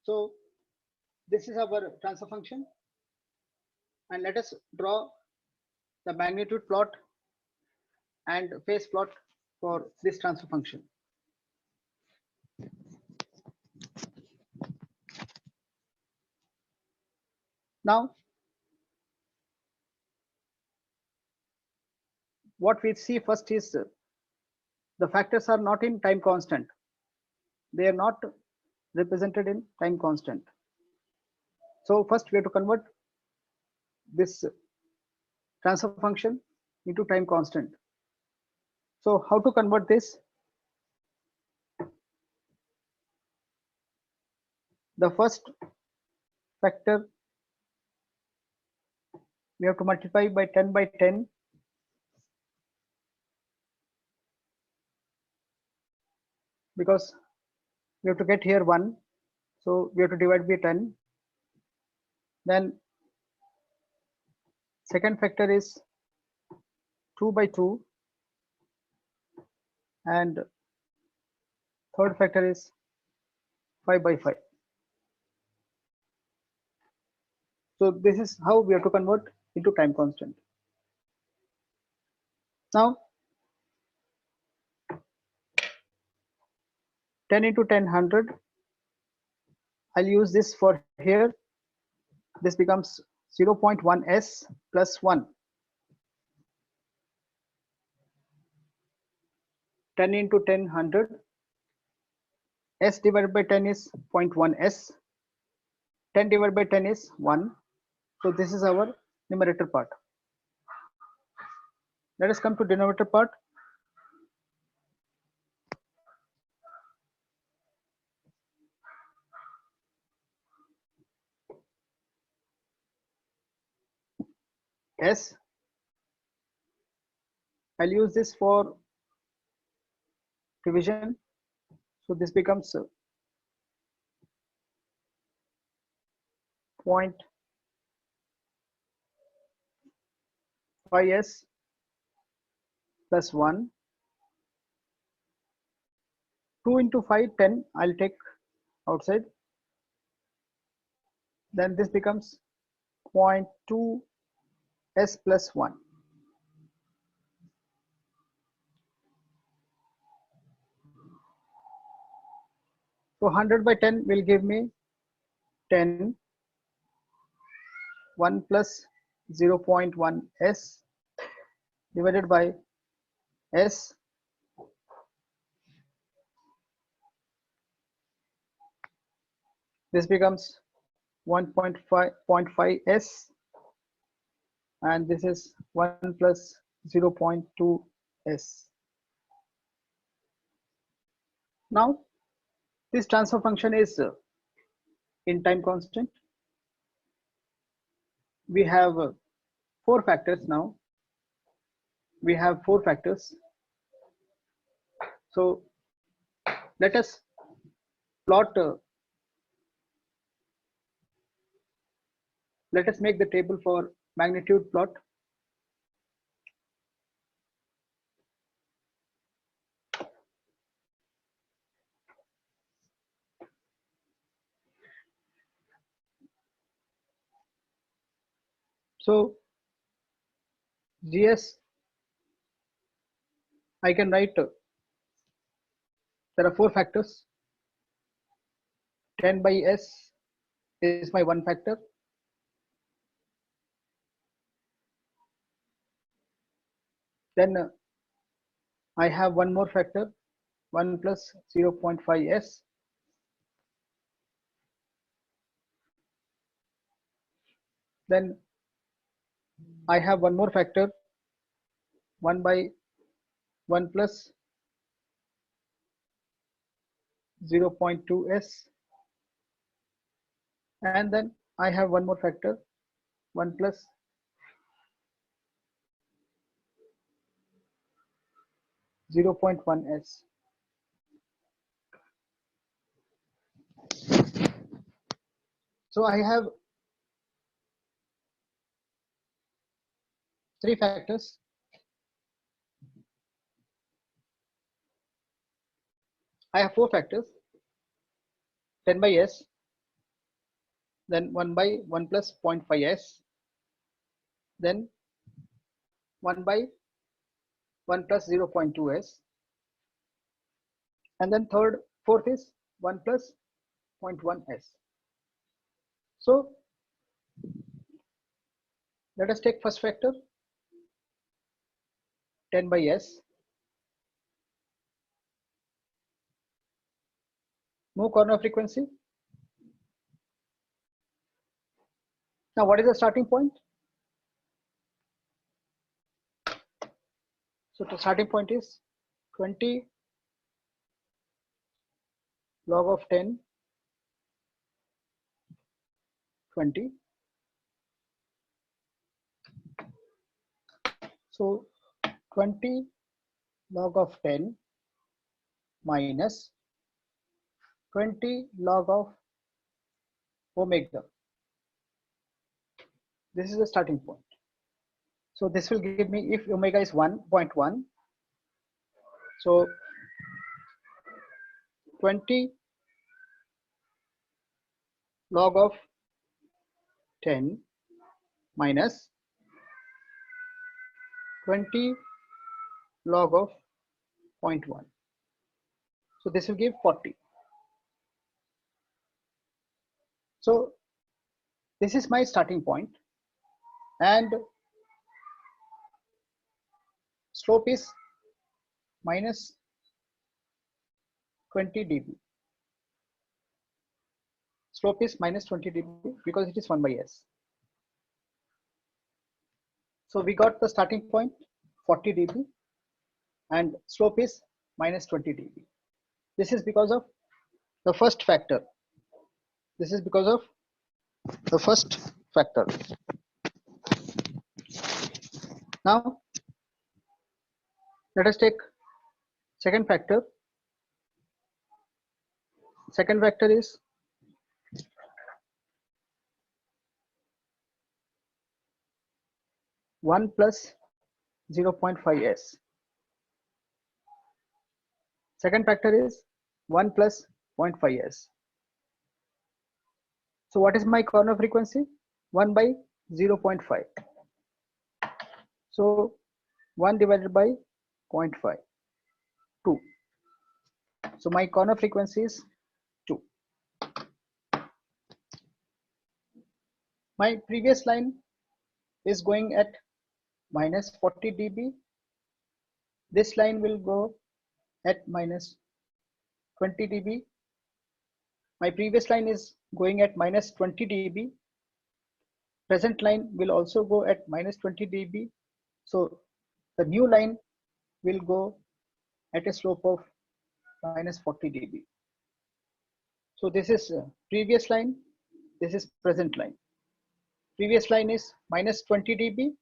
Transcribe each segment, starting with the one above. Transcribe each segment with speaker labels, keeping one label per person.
Speaker 1: So this is our transfer function, and let us draw the magnitude plot and phase plot for this transfer function. Now, what we see first is the factors are not in time constant. They are not represented in time constant. So first we have to convert this transfer function into time constant. So how to convert this? The first factor we have to multiply by 10 by 10, because we have to get here 1, so we have to divide by 10. Then second factor is 2 by 2, and third factor is 5 by 5. So this is how we have to convert into time constant. Now 10 into 10, 100. I'll use this for here. This becomes 0.1 s plus 1. 10 into 10, 100. S divided by 10 is 0.1 s. 10 divided by 10 is 1. So this is our numerator part. Let us come to denominator part. S. I'll use this for division. So this becomes 0.5s plus 1. 2 into 5, 10. I'll take outside. Then this becomes 0.2 s plus 1. So 100 by 10 will give me 10. 1 plus 0.1 s divided by s. This becomes 1.5 s, and this is 1 plus 0.2 s. Now this transfer function is in time constant. We have 4 factors now. We have 4 factors. So let us plot. Let us make the table for magnitude plot. So GS, I can write there are 4 factors. 10 by s is my one factor. Then I have one more factor, 1 plus 0.5 s. Then I have one more factor, 1 by 1 plus 0.2 s. And then I have one more factor, 1 plus 0.1 s. So I have 3 factors. I have 4 factors, 10 by s, then 1 by 1 plus 0.5s, then 1 by 1 plus 0.2s, and then fourth is 1 plus 0.1s. So let us take first factor, 10 by s. Move corner frequency. Now what is the starting point? So the starting point is 20 log of 10, 20. So 20 log of 10 minus 20 log of omega. This is the starting point. So this will give me, if omega is 1.1, so 20 log of 10 minus 20 log of 0.1. So this will give 40. So this is my starting point, and slope is minus 20 dB. Slope is minus 20 dB because it is 1 by s. So we got the starting point 40 dB and slope is minus 20 dB. This is because of the first factor. This is because of the first factor. Now let us take second factor. Second factor is 1 plus 0.5s. Second factor is 1 plus 0.5s. So what is my corner frequency? 1 by 0.5. So 1 divided by 0.5, 2. So my corner frequency is 2. My previous line is going at minus 40 dB. This line will go at minus 20 dB. My previous line is going at minus 20 dB. Present line will also go at minus 20 dB. So the new line will go at a slope of minus 40 dB. So this is previous line, this is present line. Previous line is minus 20 dB.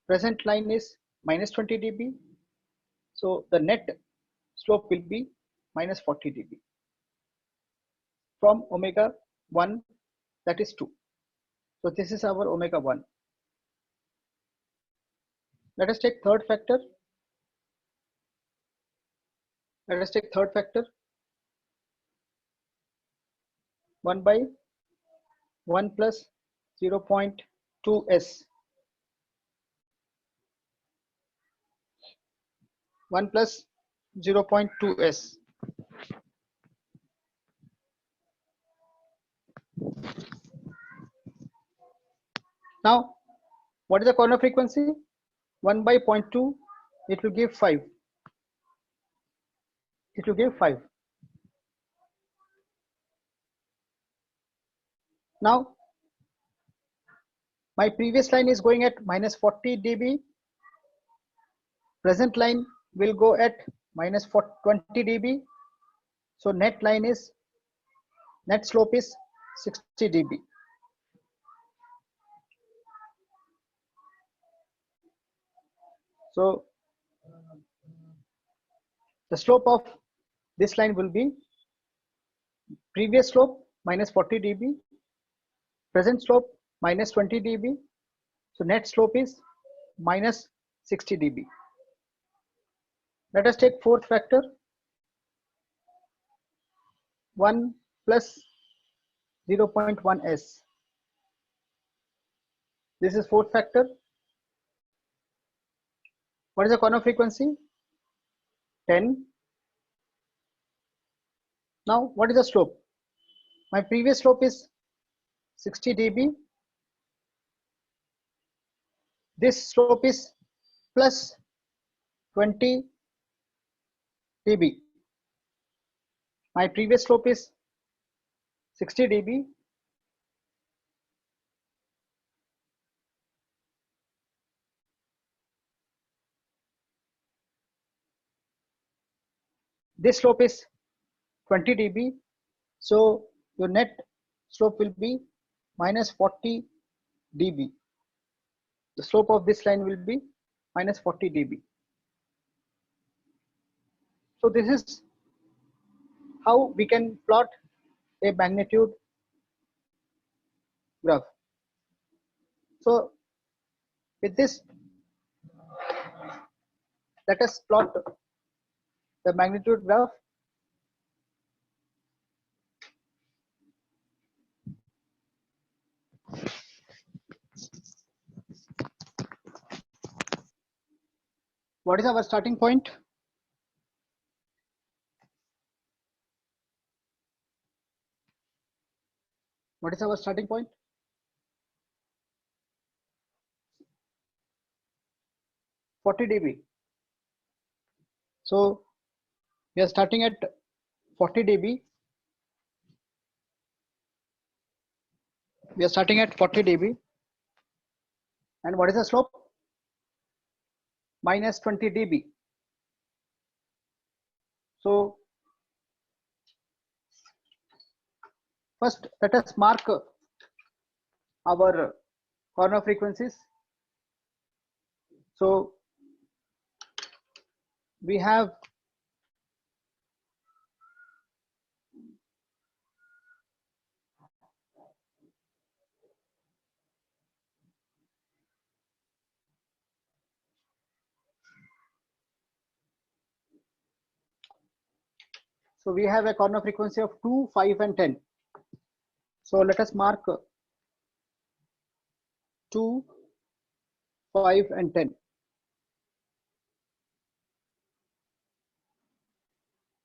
Speaker 1: Present line is minus 20 dB. So the net slope will be minus 40 dB from omega 1, that is 2. So this is our omega 1. Let us take third factor. Let us take third factor. 1 by 1 plus 0.2s. 1 plus 0.2s. Now, what is the corner frequency? 1 by 0.2, it will give 5. It will give 5. Now, my previous line is going at minus 40 dB. Present line will go at minus 20 dB. So net slope is 60 dB. So the slope of this line will be previous slope minus 40 dB, present slope minus 20 dB. So net slope is minus 60 dB. Let us take fourth factor. 1 plus 0.1 s. This is fourth factor. What is the corner frequency? 10. Now, what is the slope? My previous slope is 60 dB. This slope is plus 20 dB. My previous slope is 60 dB. This slope is 20 dB. So your net slope will be minus 40 dB. The slope of this line will be minus 40 dB. So this is how we can plot a magnitude graph. So with this, let us plot the magnitude graph. What is our starting point? What is our starting point? 40 dB. So we are starting at 40 dB. We are starting at 40 dB. And what is the slope? Minus 20 dB. So first, let us mark our corner frequencies. So we have a corner frequency of 2, 5, and 10. So let us mark 2, 5, and 10.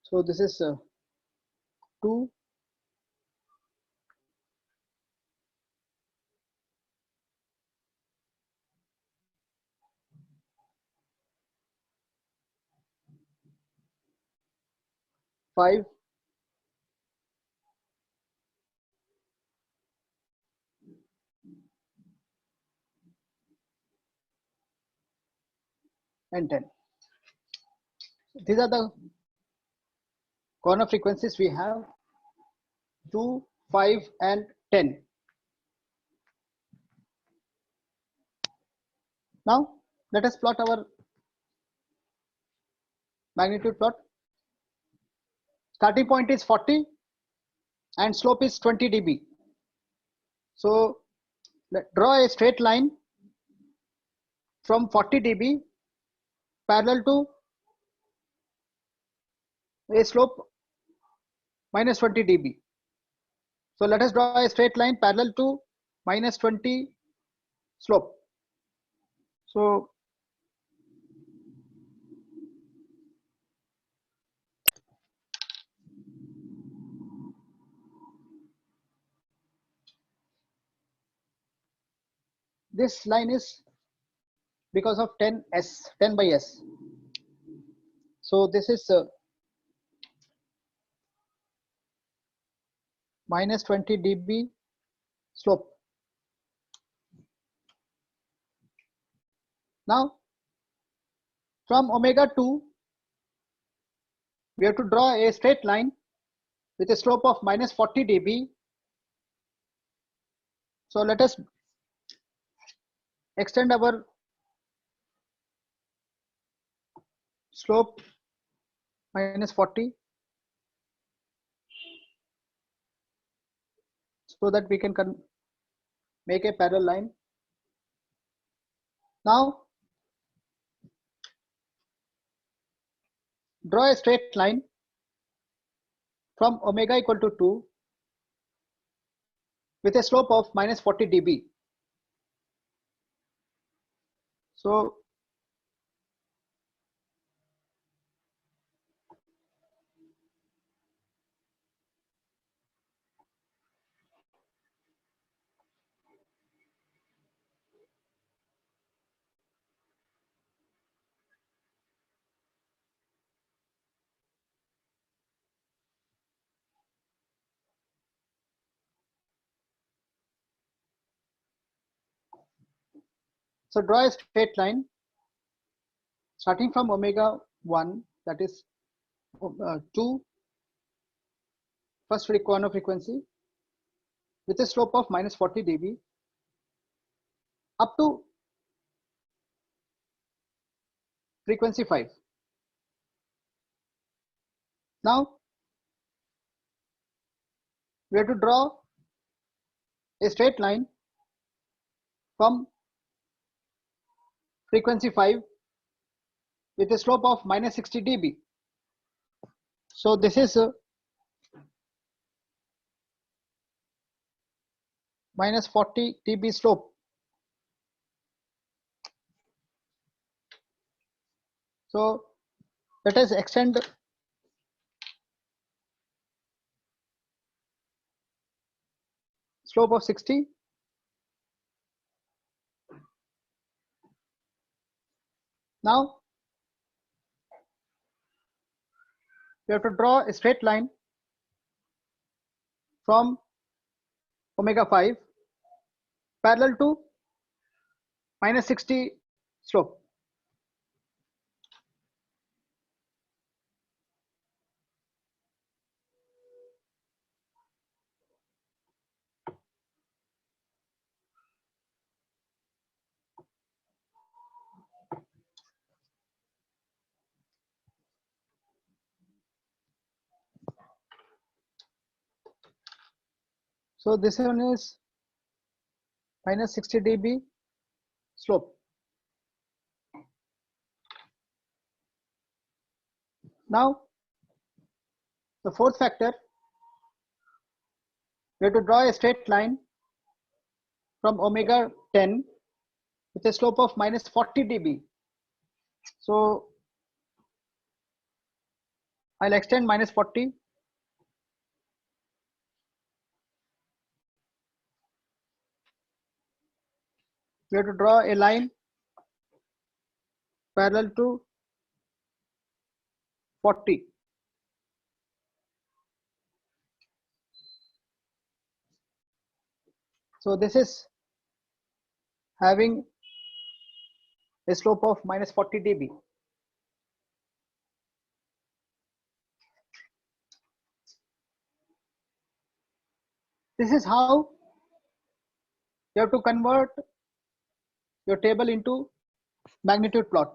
Speaker 1: So this is 2, 5, and 10. These are the corner frequencies we have: 2, 5, and 10. Now let us plot our magnitude plot. Starting point is 40 and slope is 20 dB. So draw a straight line from 40 dB parallel to a slope minus 20 dB. So let us draw a straight line parallel to minus 20 slope. So this line is because of 10 by s. So this is minus 20 dB slope. Now from omega 2, we have to draw a straight line with a slope of minus 40 dB. So let us extend our slope minus 40 so that we can make a parallel line. Now draw a straight line from omega equal to 2 with a slope of minus 40 dB. So draw a straight line starting from omega 1, that is 2 first corner frequency, with a slope of minus 40 dB up to frequency 5. Now we have to draw a straight line from frequency 5 with a slope of minus 60 dB. So this is minus 40 dB slope. So let us extend slope of 60. Now we have to draw a straight line from omega 5 parallel to minus 60 slope. So this one is minus 60 dB slope. Now the fourth factor, we have to draw a straight line from omega 10 with a slope of minus 40 dB. So I'll extend minus 40. We have to draw a line parallel to 40. So this is having a slope of minus 40 dB. This is how you have to convert your table into magnitude plot.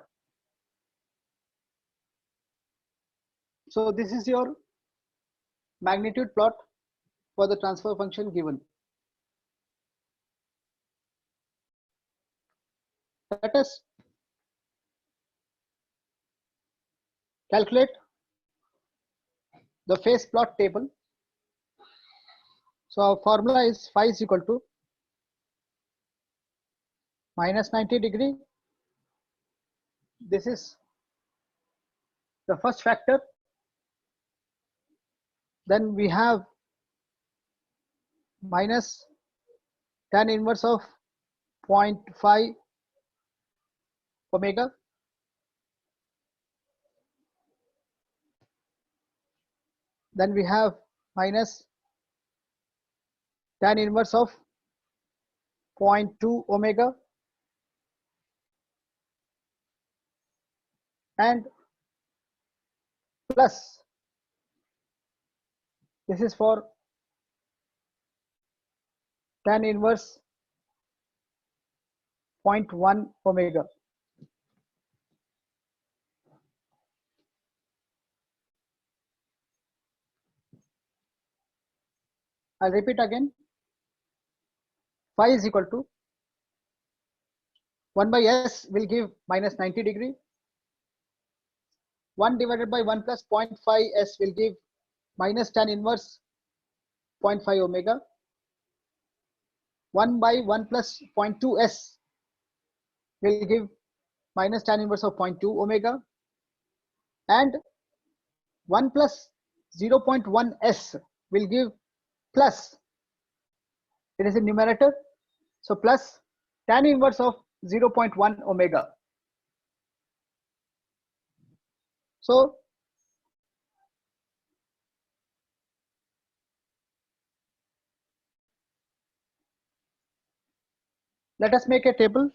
Speaker 1: So this is your magnitude plot for the transfer function given. Let us calculate the phase plot table. So our formula is phi is equal to minus 90 degree. This is the first factor. Then we have minus tan inverse of 0.5 omega. Then we have minus tan inverse of 0.2 omega, and plus, this is for tan inverse 0.1 omega. I'll repeat again. Phi is equal to 1 by s will give minus 90 degree. 1 divided by 1 plus 0.5 s will give minus tan inverse 0.5 omega. 1 by 1 plus 0.2s will give minus tan inverse of 0.2 omega, and 1 plus 0.1s will give plus, it is a numerator, so plus tan inverse of 0.1 omega. So let us make a table.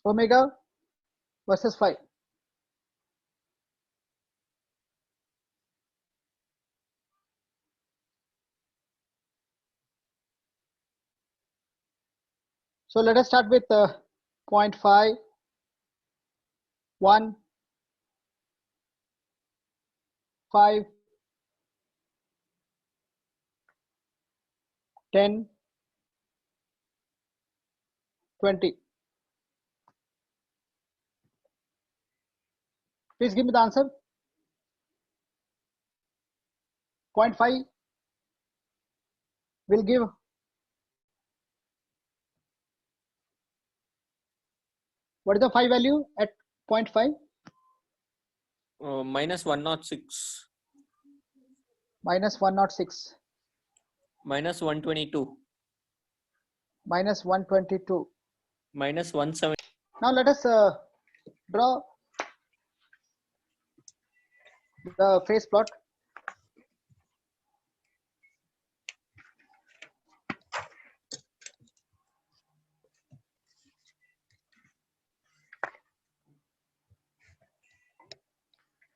Speaker 1: Omega versus phi. So let us start with 0.5, 1, 5, 10, 20. Please give me the answer. 0.5 will give, what is the phi value at 0.5?
Speaker 2: Minus 106.
Speaker 1: Minus 106.
Speaker 2: Minus 122.
Speaker 1: Minus 122.
Speaker 2: Minus 170.
Speaker 1: Now let us draw the phase plot.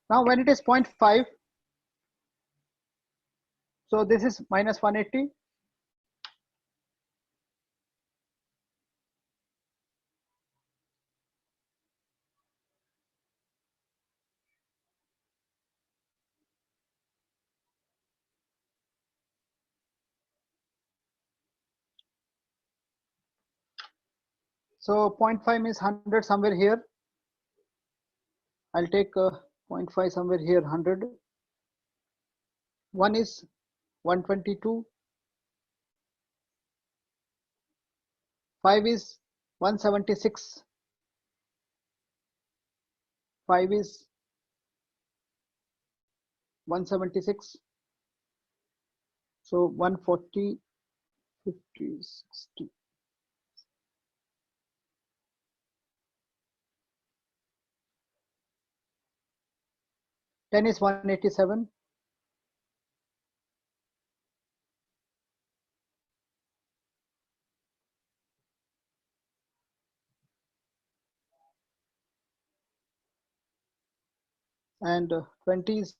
Speaker 1: Now when it is 0.5, so this is minus 180. So 0.5 means 100 somewhere here. I'll take 0.5 somewhere here, 100. 1 is 122. 5 is 176. 5 is 176. So 140, 50, 60. 10 is 187. And 20 is,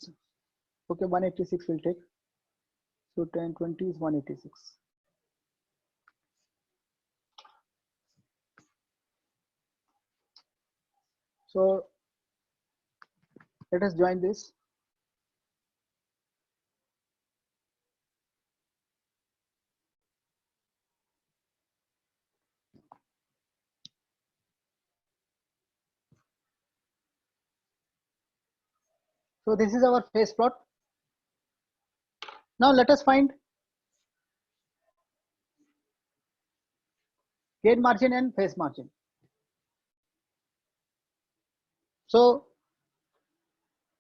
Speaker 1: okay, 186 will take. So 10, 20 is 186. So let us join this. So this is our phase plot. Now let us find gain margin and phase margin. So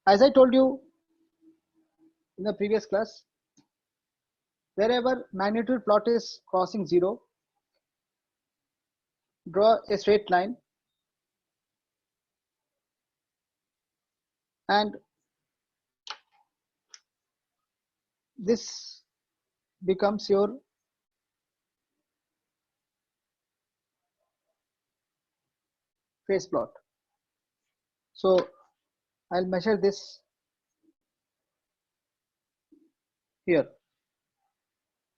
Speaker 1: as I told you in the previous class, wherever magnitude plot is crossing 0, draw a straight line, and this becomes your phase plot. So I'll measure this here.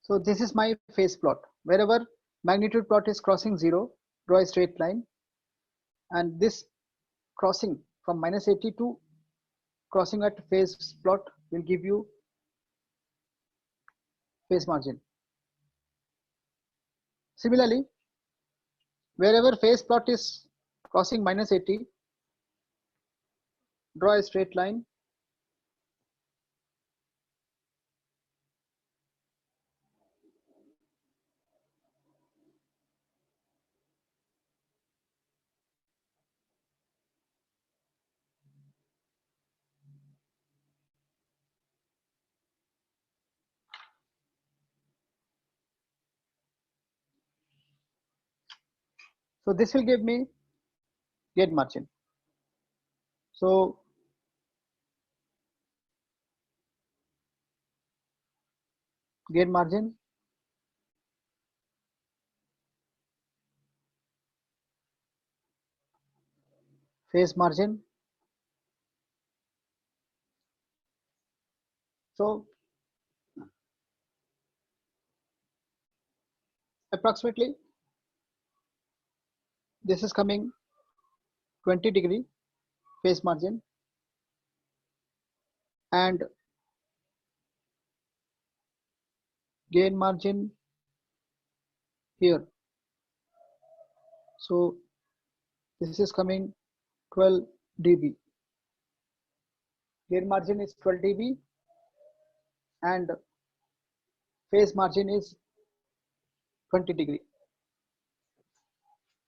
Speaker 1: So this is my phase plot. Wherever magnitude plot is crossing 0, draw a straight line, and this crossing from minus 80 to crossing at phase plot will give you phase margin. Similarly, wherever phase plot is crossing minus 80, draw a straight line. So this will give me gain margin. So gain margin, phase margin. So approximately this is coming 20-degree phase margin and gain margin here. So this is coming 12 dB. Gain margin is 12 dB and phase margin is 20-degree.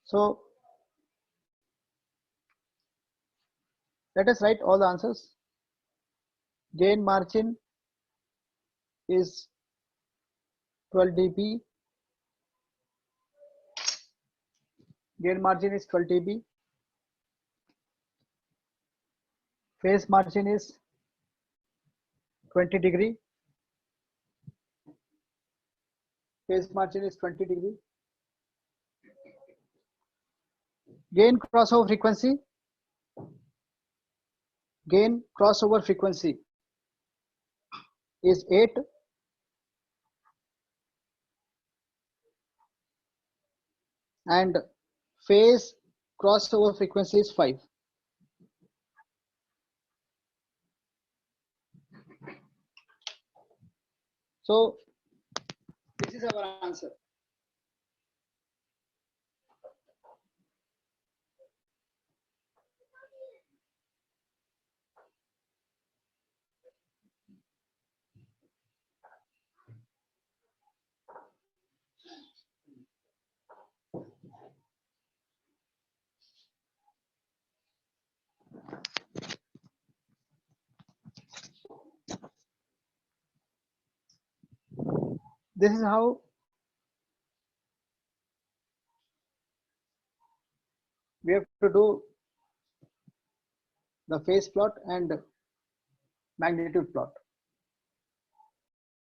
Speaker 1: So let us write all the answers. Gain margin is 12 dB. Gain margin is 12 dB. Phase margin is 20-degree. Phase margin is 20-degree. Gain crossover frequency. Gain crossover frequency is 8. And phase crossover frequency is 5. So this is our answer. This is how we have to do the phase plot and magnitude plot.